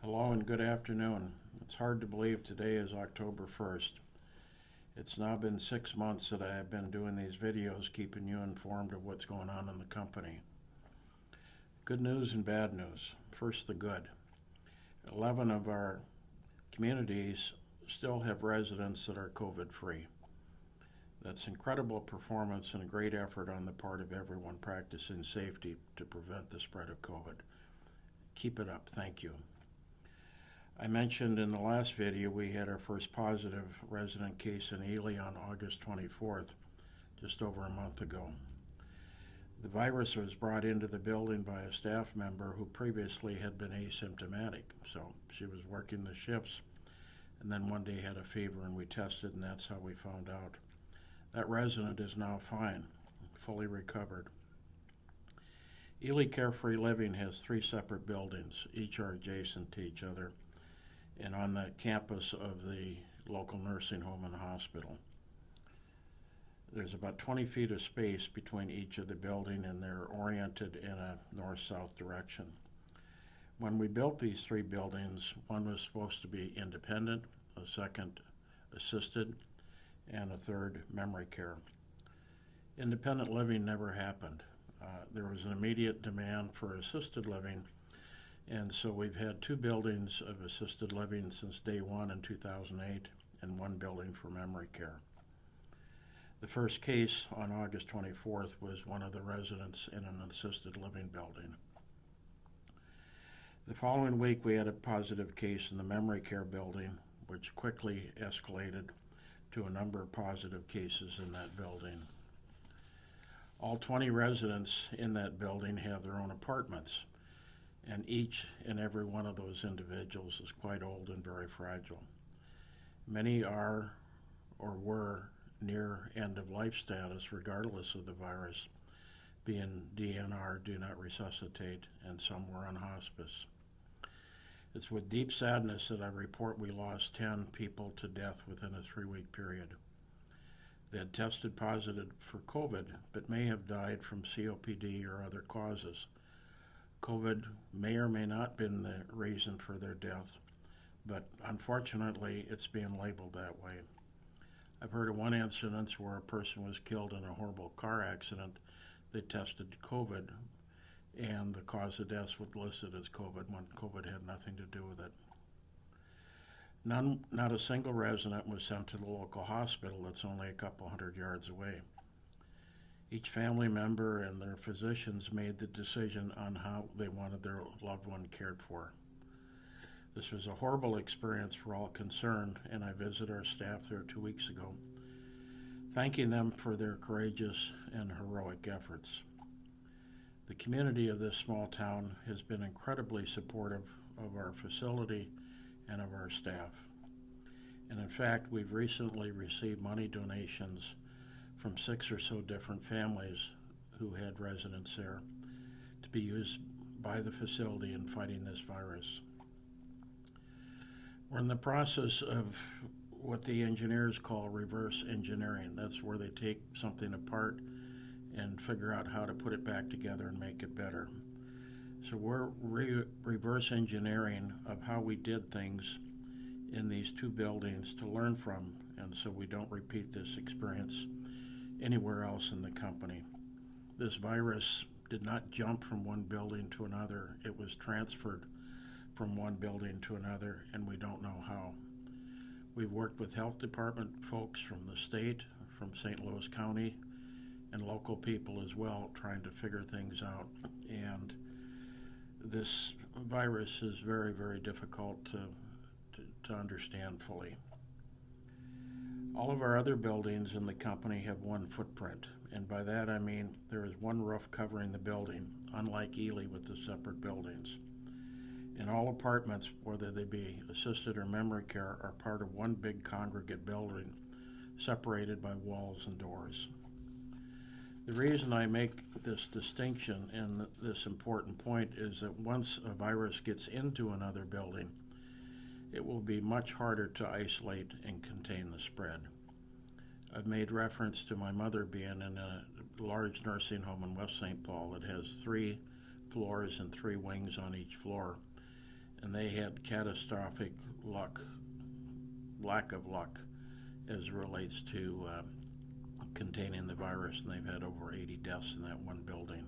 Hello and good afternoon. It's hard to believe today is October 1st. It's now been 6 months that I have been doing these videos, keeping you informed of what's going on in the company. Good news and bad news. First, the good. 11 of our communities still have residents that are COVID-free. That's incredible performance and a great effort on the part of everyone practicing safety to prevent the spread of COVID. Keep it up. Thank you. I mentioned in the last video we had our first positive resident case in Ely on August 24th, just over a month ago. The virus was brought into the building by a staff member who previously had been asymptomatic. So she was working the shifts and then one day had a fever and we tested, and that's how we found out. That resident is now fine, fully recovered. Ely Carefree Living has 3 separate buildings. Each are adjacent to each other and on the campus of the local nursing home and hospital. There's about 20 feet of space between each of the building, and they're oriented in a north-south direction. When we built these 3 buildings, one was supposed to be independent, a second assisted, and a third memory care. Independent living never happened. There was an immediate demand for assisted living, and so we've had 2 buildings of assisted living since day one in 2008 and 1 building for memory care. The first case on August 24th was one of the residents in an assisted living building. The following week we had a positive case in the memory care building, which quickly escalated to a number of positive cases in that building. All 20 residents in that building have their own apartments, and each and every one of those individuals is quite old and very fragile. Many are or were near end-of-life status regardless of the virus, being DNR, do not resuscitate, and some were on hospice. It's with deep sadness that I report we lost 10 people to death within a 3-week period. They had tested positive for COVID, but may have died from COPD or other causes. COVID may or may not have been the reason for their death, but unfortunately it's being labeled that way. I've heard of one incident where a person was killed in a horrible car accident. They tested COVID, and the cause of death was listed as COVID when COVID had nothing to do with it. Not a single resident was sent to the local hospital that's only a couple hundred yards away. Each family member and their physicians made the decision on how they wanted their loved one cared for. This was a horrible experience for all concerned, and I visited our staff there 2 weeks ago, thanking them for their courageous and heroic efforts. The community of this small town has been incredibly supportive of our facility and of our staff. And in fact, we've recently received money donations from 6 or so different families who had residents there to be used by the facility in fighting this virus. We're in the process of what the engineers call reverse engineering. That's where they take something apart and figure out how to put it back together and make it better. So we're reverse engineering of how we did things in these 2 buildings to learn from, and so we don't repeat this experience anywhere else in the company. This virus did not jump from one building to another. It was transferred from one building to another, and we don't know how. We've worked with health department folks from the state, from St. Louis County, and local people as well, trying to figure things out. And this virus is very, very difficult to understand fully. All of our other buildings in the company have one footprint, and by that I mean there is one roof covering the building, unlike Ely with the separate buildings. And all apartments, whether they be assisted or memory care, are part of one big congregate building, separated by walls and doors. The reason I make this distinction and this important point is that once a virus gets into another building, it will be much harder to isolate and contain the spread. I've made reference to my mother being in a large nursing home in West St. Paul that has 3 floors and 3 wings on each floor. and they had catastrophic lack of luck as it relates to containing the virus, and they've had over 80 deaths in that one building.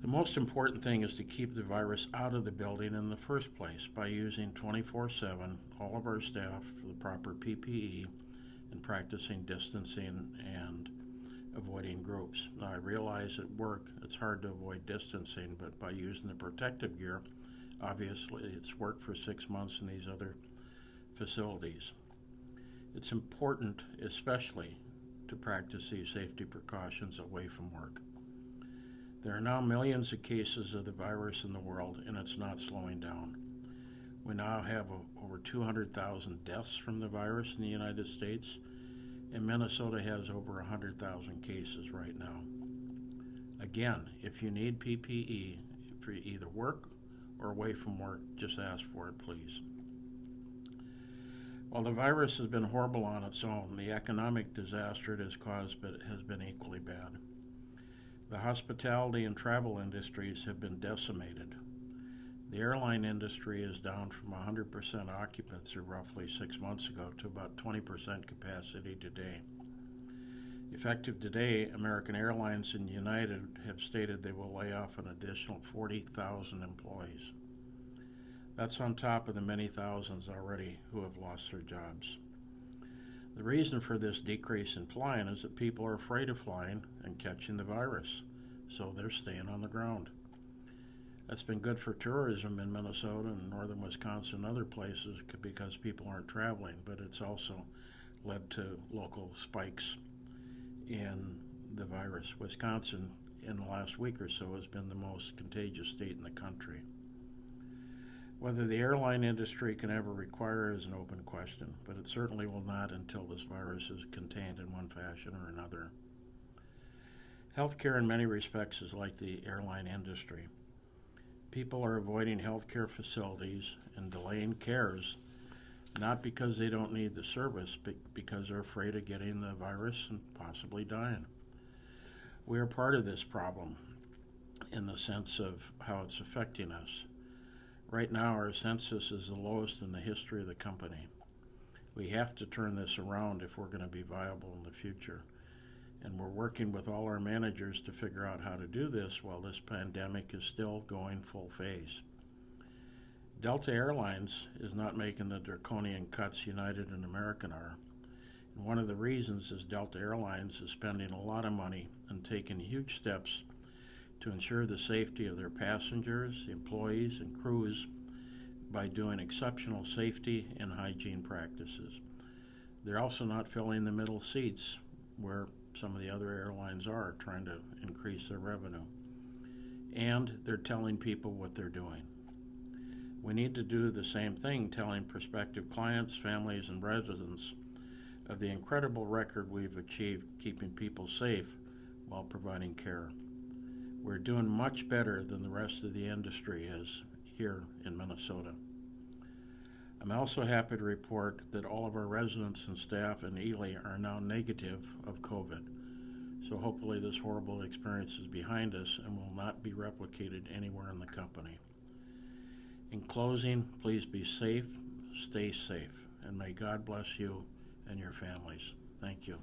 The most important thing is to keep the virus out of the building in the first place by using 24/7 all of our staff for the proper PPE and practicing distancing and avoiding groups. Now, I realize at work it's hard to avoid distancing, but by using the protective gear, obviously it's worked for 6 months in these other facilities. It's important, especially, to practice these safety precautions away from work. There are now millions of cases of the virus in the world, and it's not slowing down. We now have over 200,000 deaths from the virus in the United States, and Minnesota has over 100,000 cases right now. Again, if you need PPE for either work or away from work, just ask for it, please. While the virus has been horrible on its own, the economic disaster it has caused has been equally bad. The hospitality and travel industries have been decimated. The airline industry is down from 100% occupancy roughly 6 months ago to about 20% capacity today. Effective today, American Airlines and United have stated they will lay off an additional 40,000 employees. That's on top of the many thousands already who have lost their jobs. The reason for this decrease in flying is that people are afraid of flying and catching the virus, so they're staying on the ground. That's been good for tourism in Minnesota and northern Wisconsin and other places because people aren't traveling, but it's also led to local spikes in the virus. Wisconsin, in the last week or so, has been the most contagious state in the country. Whether the airline industry can ever require is an open question, but it certainly will not until this virus is contained in one fashion or another. Healthcare in many respects is like the airline industry. People are avoiding healthcare facilities and delaying cares, not because they don't need the service, but because they're afraid of getting the virus and possibly dying. We are part of this problem in the sense of how it's affecting us. Right now, our census is the lowest in the history of the company. We have to turn this around if we're going to be viable in the future. And we're working with all our managers to figure out how to do this while this pandemic is still going full phase. Delta Airlines is not making the draconian cuts United and American are. And one of the reasons is Delta Airlines is spending a lot of money and taking huge steps to ensure the safety of their passengers, employees, and crews by doing exceptional safety and hygiene practices. They're also not filling the middle seats where some of the other airlines are, trying to increase their revenue. And they're telling people what they're doing. We need to do the same thing, telling prospective clients, families, and residents of the incredible record we've achieved keeping people safe while providing care. We're doing much better than the rest of the industry is here in Minnesota. I'm also happy to report that all of our residents and staff in Ely are now negative of COVID. So hopefully this horrible experience is behind us and will not be replicated anywhere in the company. In closing, please be safe, stay safe, and may God bless you and your families. Thank you.